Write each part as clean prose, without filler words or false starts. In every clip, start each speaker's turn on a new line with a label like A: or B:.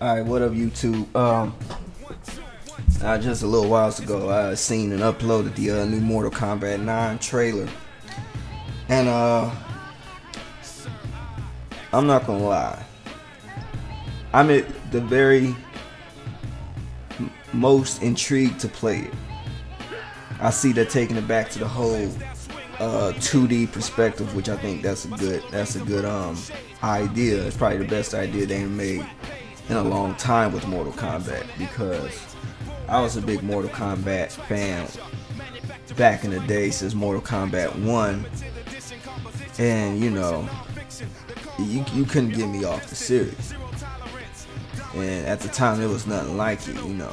A: Alright, what up YouTube? Just a little while ago I seen and uploaded the new Mortal Kombat 9 trailer. And I'm not gonna lie, I'm at the very most intrigued to play it. I see they're taking it back to the whole 2D perspective, which I think that's a good idea. It's probably the best idea they made in a long time with Mortal Kombat, because I was a big Mortal Kombat fan back in the day, since Mortal Kombat 1, and you know, you couldn't get me off the series. And at the time there was nothing like it, you know.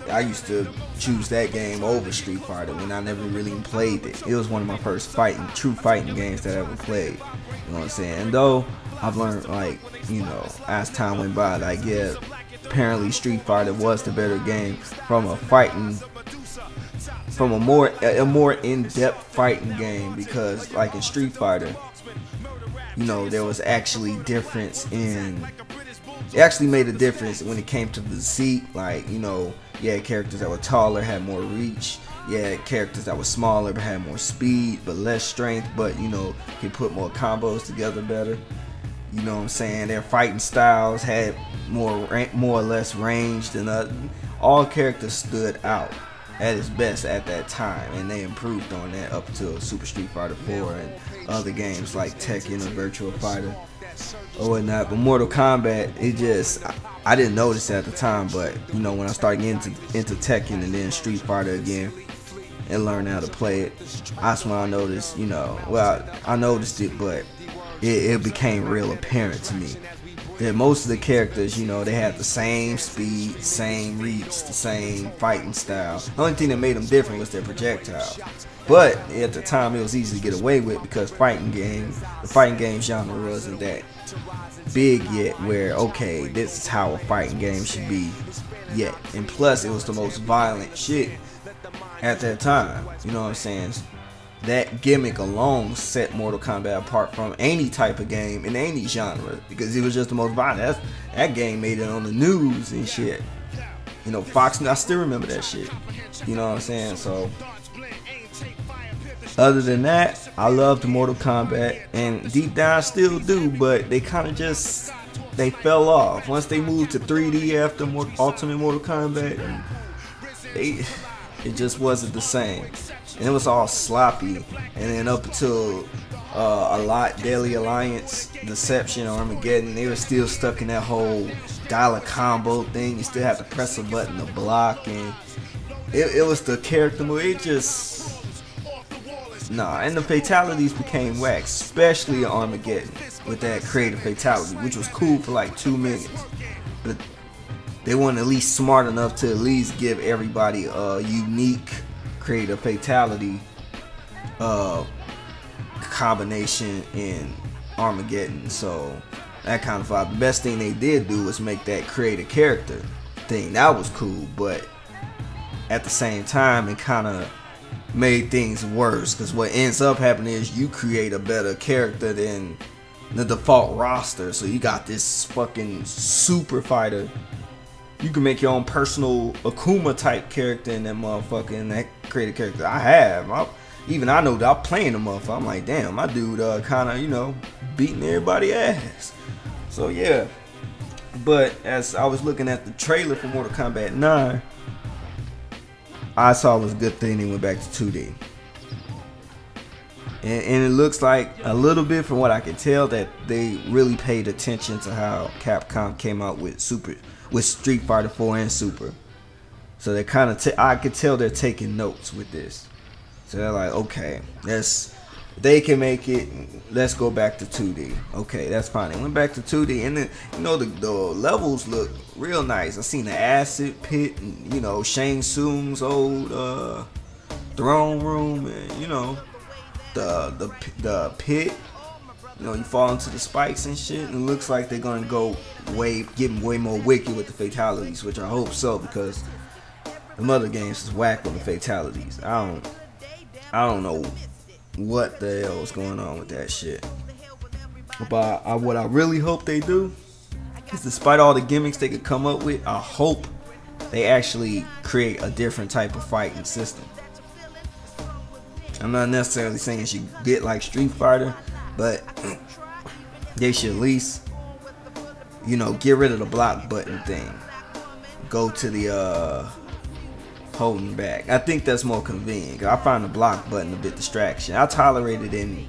A: I used to choose that game over Street Fighter when I never really played it. It was one of my first true fighting games that I ever played. You know what I'm saying? And though I've learned, like, you know, as time went by, like, yeah, apparently Street Fighter was the better game from a more in-depth fighting game, because like in Street Fighter, you know, there was actually difference in. It actually made a difference when it came to the physique. Like, you know, you had characters that were taller, had more reach. You had characters that were smaller but had more speed but less strength, but, you know, could put more combos together better. You know what I'm saying? Their fighting styles had more or less range than others. All characters stood out at its best at that time, and they improved on that up to Super Street Fighter 4 and other games like Tekken and Virtua Fighter or whatnot. But Mortal Kombat, it just, I didn't notice it at the time, but you know, when I started getting into Tekken and then Street Fighter again and learned how to play it, that's when I noticed, you know, well, I noticed it, but it became real apparent to me that most of the characters, you know, they had the same speed, same reach, the same fighting style. The only thing that made them different was their projectile. But at the time, it was easy to get away with, because the fighting game genre wasn't that big yet, where, okay, this is how a fighting game should be yet. And plus, it was the most violent shit at that time. You know what I'm saying? That gimmick alone set Mortal Kombat apart from any type of game in any genre, because it was just the most violent. That game made it on the news and shit. You know, Fox, I still remember that shit. You know what I'm saying? So, other than that, I loved Mortal Kombat, and deep down I still do, but they kind of just, they fell off. Once they moved to 3D after Ultimate Mortal Kombat, it just wasn't the same. And it was all sloppy. And then up until Deadly Alliance, Deception, Armageddon, they were still stuck in that whole dollar combo thing. You still have to press a button to block, and it was the character move. It just, nah. And the fatalities became whack, especially Armageddon with that creative fatality, which was cool for like 2 minutes. But they weren't at least smart enough to at least give everybody a unique creative fatality combination in Armageddon. So that kind of vibe. The best thing they did do was make that create a character thing. That was cool, but at the same time, it kind of made things worse, because what ends up happening is you create a better character than the default roster. So you got this fucking super fighter. You can make your own personal Akuma type character in that motherfucker, and that created character. I know that I'm playing the motherfucker. I'm like, damn, my dude kind of, you know, beating everybody ass. So yeah. But as I was looking at the trailer for Mortal Kombat 9, I saw it was a good thing they went back to 2D. And it looks like, a little bit from what I can tell, that they really paid attention to how Capcom came out with Street Fighter 4 and Super. So they kind of, I could tell they're taking notes with this. So they're like, okay, they can make it, let's go back to 2D. Okay, that's fine. They went back to 2D, and then, you know, the levels look real nice. I seen the acid pit, and, you know, Shang Tsung's old throne room, and, you know, the pit. You know, you fall into the spikes and shit, and it looks like they're gonna go getting way more wicked with the fatalities, which I hope so, because the other games is whack with the fatalities. I don't know what the hell is going on with that shit. But what I really hope they do Because despite all the gimmicks they could come up with, I hope they actually create a different type of fighting system. I'm not necessarily saying it should get like Street Fighter, but they should at least, you know, get rid of the block button thing. Go to the holding back. I think that's more convenient. I find the block button a bit distraction. I tolerate it in,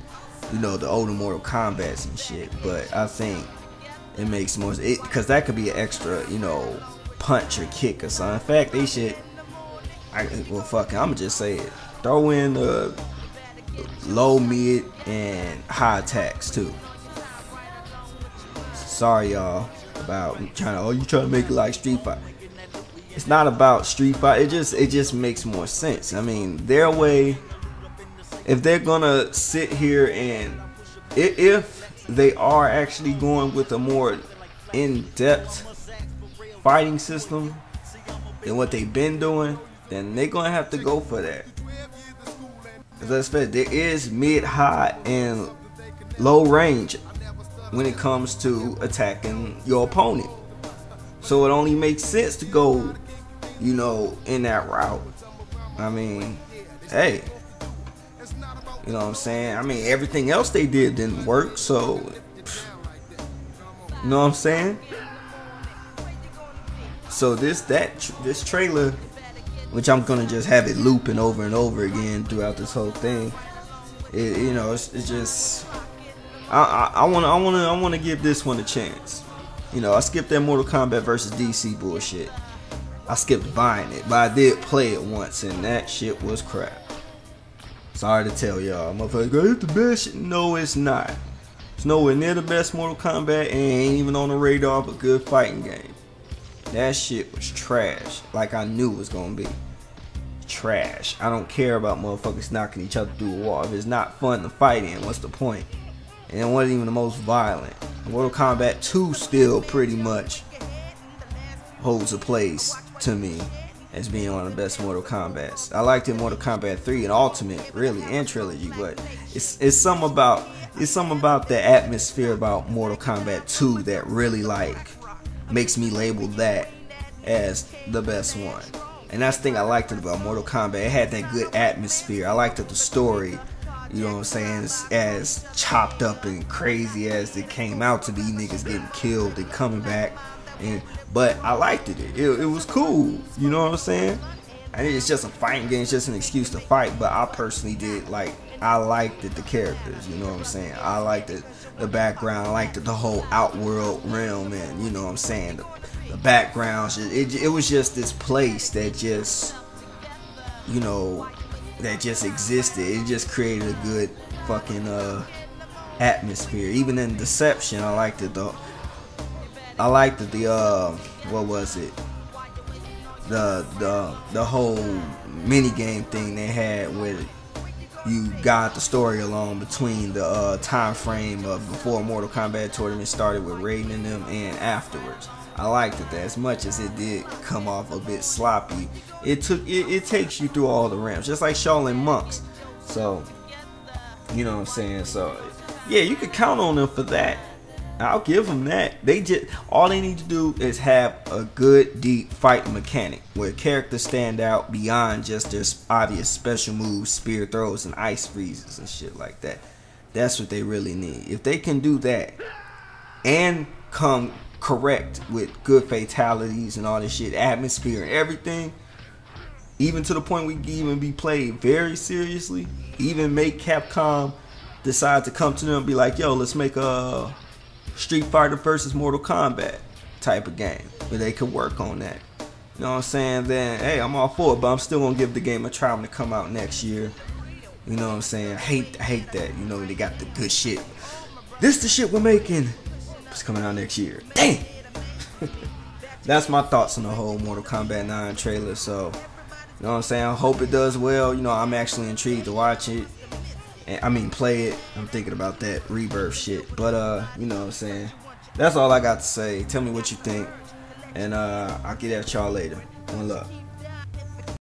A: you know, the older Mortal Kombats and shit, but I think it makes more because that could be an extra, you know, punch or kick or something. In fact, they should. Well, fuck it. I'ma just say it. Throw in low, mid, and high attacks too. Sorry, y'all, about trying to. Oh, you trying to make it like Street Fighter? It's not about Street Fighter. It just makes more sense. I mean, their way. If they're gonna sit here and if they are actually going with a more in-depth fighting system than what they've been doing, then they're gonna have to go for that. As I said, there is mid, high, and low range when it comes to attacking your opponent. So it only makes sense to go, you know, in that route. I mean, hey, you know what I'm saying? I mean, everything else they did didn't work, so, you know what I'm saying? So this trailer, which I'm gonna just have it looping over and over again throughout this whole thing. You know, it's just I wanna give this one a chance. You know, I skipped that Mortal Kombat versus DC bullshit. I skipped buying it, but I did play it once, and that shit was crap. Sorry to tell y'all, motherfucker, it's the best shit. No, it's not. It's nowhere near the best Mortal Kombat, and ain't even on the radar of a good fighting game. That shit was trash, like I knew it was gonna be. Trash. I don't care about motherfuckers knocking each other through a wall. If it's not fun to fight in, what's the point? And it wasn't even the most violent. Mortal Kombat 2 still pretty much holds a place to me as being one of the best Mortal Kombats. I liked it in Mortal Kombat 3 and Ultimate, really, and Trilogy, but it's something about the atmosphere about Mortal Kombat 2 that really like makes me label that as the best one. And that's the thing I liked about Mortal Kombat. It had that good atmosphere. I liked the story, you know what I'm saying, as chopped up and crazy as it came out to be, niggas getting killed and coming back. But I liked it. It was cool, you know what I'm saying? I mean, it's just a fighting game, it's just an excuse to fight, but I personally did like, I liked the characters, you know what I'm saying? I liked the background, I liked the whole outworld realm, and you know what I'm saying, the background, it was just this place that just, you know, that just existed. It just created a good fucking atmosphere. Even in Deception, I liked it though. I liked the what was it? The whole mini game thing they had with you got the story along between the time frame of before Mortal Kombat tournament started with Raiden and them and afterwards. I liked it that as much as it did come off a bit sloppy. It takes you through all the ramps, just like Shaolin monks. So, you know what I'm saying? So, yeah, you could count on them for that. I'll give them that. All they need to do is have a good deep fight mechanic where characters stand out beyond just their obvious special moves, spear throws, and ice freezes and shit like that. That's what they really need. If they can do that and come correct with good fatalities and all this shit, atmosphere and everything, even to the point we can even be played very seriously, even make Capcom decide to come to them and be like, yo, let's make a Street Fighter versus Mortal Kombat type of game where they could work on that. You know what I'm saying? Then, hey, I'm all for it, but I'm still gonna give the game a try when it come out next year. You know what I'm saying? I hate that. You know, they got the good shit. This the shit we're making. It's coming out next year. Dang. That's my thoughts on the whole Mortal Kombat 9 trailer. So, you know what I'm saying? I hope it does well. You know, I'm actually intrigued to watch it. I mean, play it. I'm thinking about that Rebirth shit. But, you know what I'm saying? That's all I got to say. Tell me what you think. And I'll get at y'all later. One love.